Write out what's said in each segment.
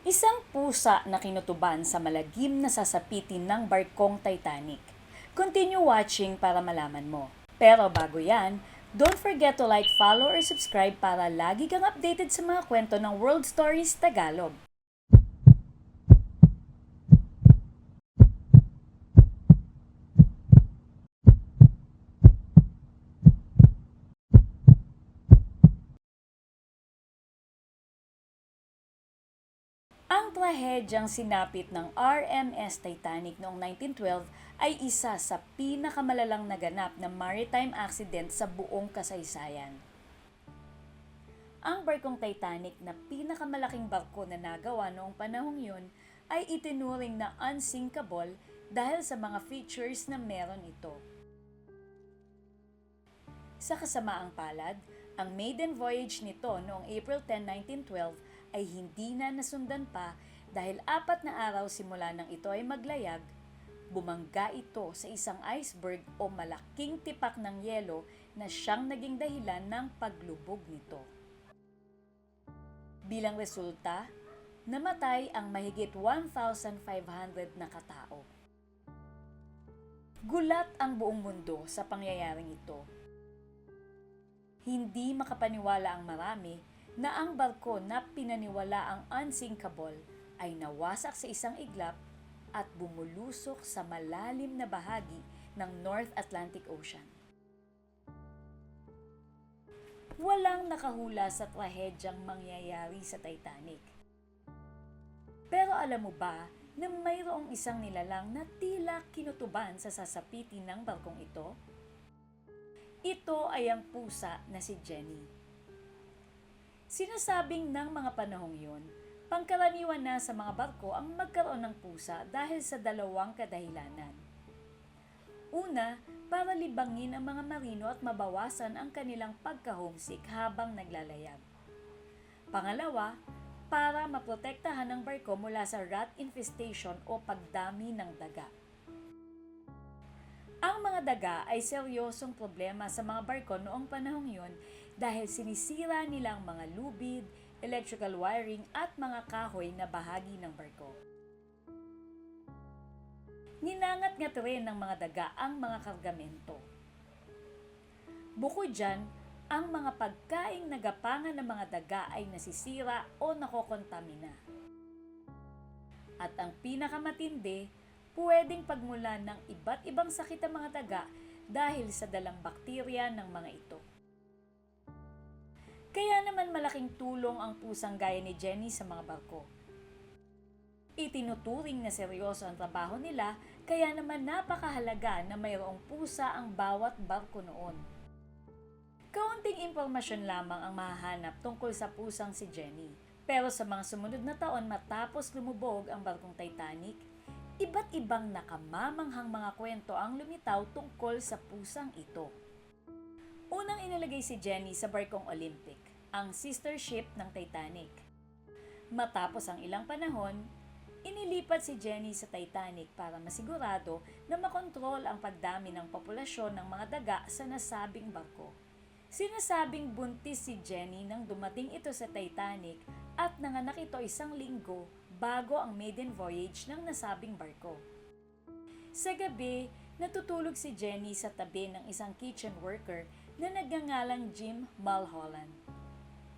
Isang pusa na kinutuban sa malagim na sasapitin ng barkong Titanic. Continue watching para malaman mo. Pero bago yan, don't forget to like, follow, or subscribe para lagi kang updated sa mga kwento ng World Stories Tagalog. Ang trahedyang sinapit ng RMS Titanic noong 1912 ay isa sa pinakamalalang naganap na maritime accident sa buong kasaysayan. Ang barkong Titanic na pinakamalaking barko na nagawa noong panahong yun ay itinuring na unsinkable dahil sa mga features na meron ito. Sa kasamaang palad, ang maiden voyage nito noong April 10, 1912 ay hindi na nasundan pa dahil 4 na araw simula nang ito ay maglayag, bumangga ito sa isang iceberg o malaking tipak ng yelo na siyang naging dahilan ng paglubog nito. Bilang resulta, namatay ang mahigit 1,500 na katao. Gulat ang buong mundo sa pangyayaring ito. Hindi makapaniwala ang marami na ang barko na pinaniwala ang unsinkable ay nawasak sa isang iglap at bumulusok sa malalim na bahagi ng North Atlantic Ocean. Walang nakahula sa trahedyang mangyayari sa Titanic. Pero alam mo ba na mayroong isang nilalang na tila kinutuban sa sasapitin ng barkong ito? Ito ay ang pusa na si Jenny. Sinasabing ng mga panahong yun, pangkaraniwan na sa mga barko ang magkaroon ng pusa dahil sa dalawang kadahilanan. Una, para libangin ang mga marino at mabawasan ang kanilang pagka-homesick habang naglalayag. Pangalawa, para maprotektahan ang barko mula sa rat infestation o pagdami ng daga. Ang mga daga ay seryosong problema sa mga barko noong panahong yun dahil sinisira nila ang mga lubid, electrical wiring at mga kahoy na bahagi ng barko. Ninangat-ngat rin ng mga daga ang mga kargamento. Bukod dyan, ang mga pagkaing nagapangan ng mga daga ay nasisira o nakokontamina. At ang pinakamatindi, pwedeng pagmulan ng iba't ibang sakit ang mga daga dahil sa dalang bakterya ng mga ito. Kaya naman malaking tulong ang pusang gaya ni Jenny sa mga barko. Itinuturing na seryoso ang trabaho nila, kaya naman napakahalaga na mayroong pusa ang bawat barko noon. Kaunting impormasyon lamang ang mahahanap tungkol sa pusang si Jenny. Pero sa mga sumunod na taon matapos lumubog ang barkong Titanic, iba't ibang nakamamanghang mga kwento ang lumitaw tungkol sa pusang ito. Unang inilagay si Jenny sa barkong Olympic, ang sister ship ng Titanic. Matapos ang ilang panahon, inilipat si Jenny sa Titanic para masigurado na makontrol ang pagdami ng populasyon ng mga daga sa nasabing barko. Sinasabing buntis si Jenny nang dumating ito sa Titanic at nanganak ito 1 linggo bago ang maiden voyage ng nasabing barko. Sa gabi, natutulog si Jenny sa tabi ng isang kitchen worker na nagngangalang Jim Mulholland.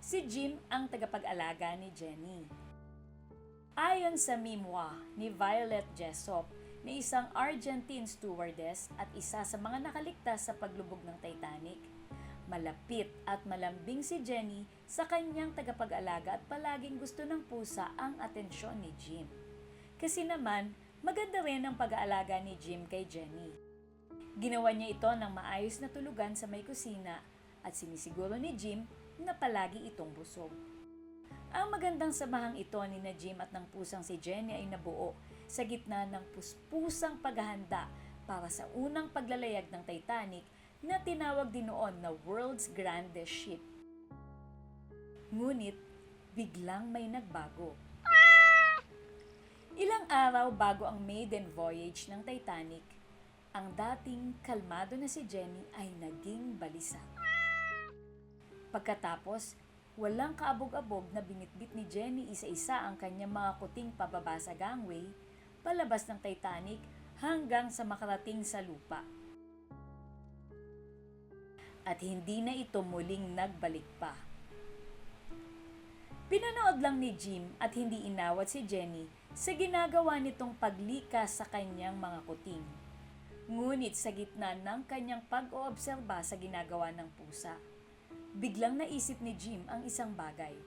Si Jim ang tagapag-alaga ni Jenny. Ayon sa memoir ni Violet Jessop, na isang Argentine stewardess at isa sa mga nakaligtas sa paglubog ng Titanic, malapit at malambing si Jenny sa kanyang tagapag-alaga at palaging gusto ng pusa ang atensyon ni Jim. Kasi naman, maganda rin ang pag-aalaga ni Jim kay Jenny. Ginawa niya ito ng maayos na tulugan sa may kusina at sinisiguro ni Jim na palagi itong busog. Ang magandang samahang ito ni na Jim at ng pusang si Jenny ay nabuo sa gitna ng puspusang paghahanda para sa unang paglalayag ng Titanic na tinawag din noon na world's grandest ship. Ngunit, biglang may nagbago. Ilang araw bago ang maiden voyage ng Titanic, ang dating kalmado na si Jenny ay naging balisa. Pagkatapos, Walang kaabog-abog na binitbit ni Jenny isa-isa ang kanyang mga kuting pababa sa gangway, palabas ng Titanic hanggang sa makarating sa lupa. At hindi na ito muling nagbalik pa. Pinanood lang ni Jim at hindi inawat si Jenny sa ginagawa nitong paglikas sa kanyang mga kuting. Ngunit sa gitna ng kanyang pag-oobserba sa ginagawa ng pusa, biglang naisip ni Jim ang isang bagay.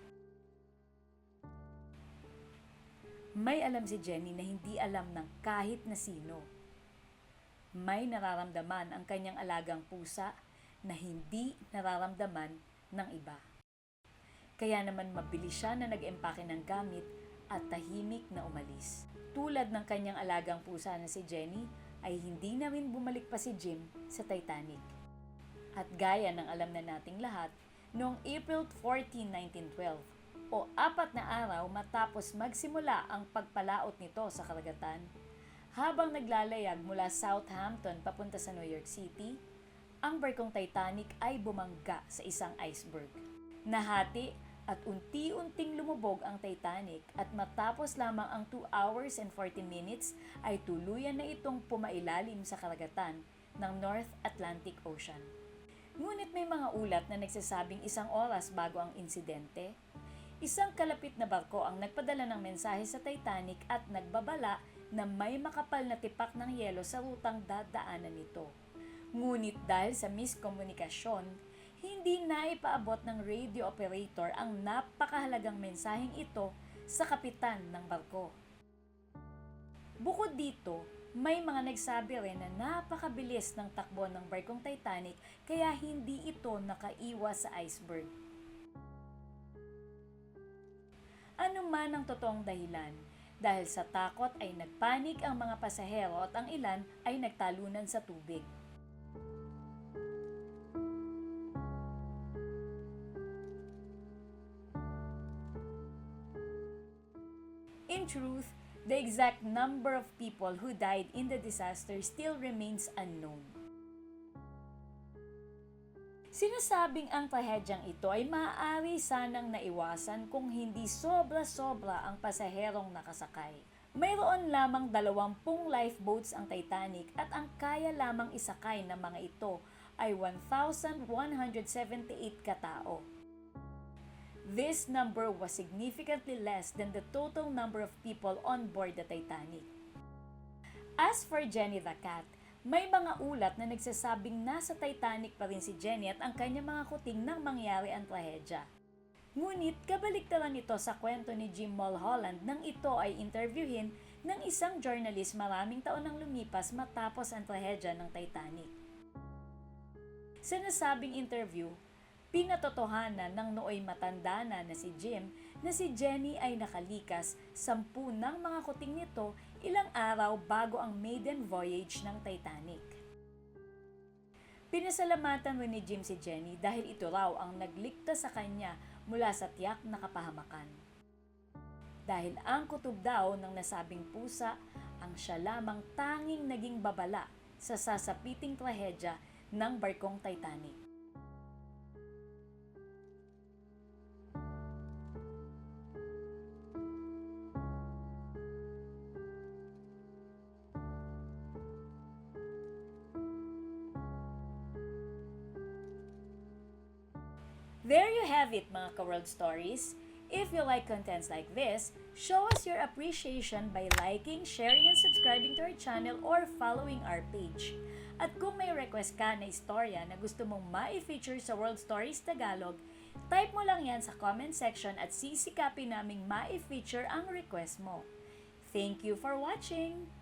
May alam si Jenny na hindi alam ng kahit na sino. May nararamdaman ang kanyang alagang pusa na hindi nararamdaman ng iba. Kaya naman mabilis siya na nag-empake ng gamit at tahimik na umalis. Tulad ng kanyang alagang pusa na si Jenny, ay hindi na rin bumalik pa si Jim sa Titanic. At gaya ng alam na nating lahat, noong April 14, 1912, o 4 na araw matapos magsimula ang pagpalaot nito sa karagatan, habang naglalayag mula Southampton papunta sa New York City, ang barkong Titanic ay bumangga sa isang iceberg. Nahati at unti-unting lumubog ang Titanic at matapos lamang ang 2 hours and 40 minutes ay tuluyan na itong pumailalim sa karagatan ng North Atlantic Ocean. Ngunit may mga ulat na nagsasabing 1 oras bago ang insidente, isang kalapit na barko ang nagpadala ng mensahe sa Titanic at nagbabala na may makapal na tipak ng yelo sa rutang dadaanan nito. Ngunit dahil sa miskomunikasyon, hindi naipaabot ng radio operator ang napakahalagang mensaheng ito sa kapitan ng barko. Bukod dito, may mga nagsabi rin na napakabilis ng takbo ng barkong Titanic kaya hindi ito nakaiwas sa iceberg. Ano man ang totoong dahilan, dahil sa takot ay nagpanik ang mga pasahero at ang ilan ay nagtalunan sa tubig. In truth, the exact number of people who died in the disaster still remains unknown. Sinasabing ang trahedyang ito ay maaari sanang naiwasan kung hindi sobra-sobra ang pasaherong nakasakay. Mayroon lamang 20 lifeboats ang Titanic at ang kaya lamang isakay ng mga ito ay 1,178 katao. This number was significantly less than the total number of people on board the Titanic. As for Jenny the cat, may mga ulat na nagsasabing nasa Titanic pa rin si Jenny at ang kanyang mga kuting nang mangyari ang trahedya. Ngunit kabaliktaran ito sa kwento ni Jim Mulholland nang ito ay interviewin ng isang journalist maraming taon nang lumipas matapos ang trahedya ng Titanic. Sa nasabing interview, pinatotohanan ng nooy matanda na si Jim na si Jenny ay nakalikas 10 ng mga kuting nito ilang araw bago ang maiden voyage ng Titanic. Pinasalamatan rin ni Jim si Jenny dahil ito raw ang nagligtas sa kanya mula sa tiyak na kapahamakan. Dahil ang kutob daw ng nasabing pusa ang siya lamang tanging naging babala sa sasapiting trahedya ng barkong Titanic. There you have it mga ka-World Stories. If you like contents like this, show us your appreciation by liking, sharing, and subscribing to our channel or following our page. At kung may request ka na istorya na gusto mong ma-feature sa World Stories Tagalog, type mo lang yan sa comment section at sisikapin naming ma-feature ang request mo. Thank you for watching!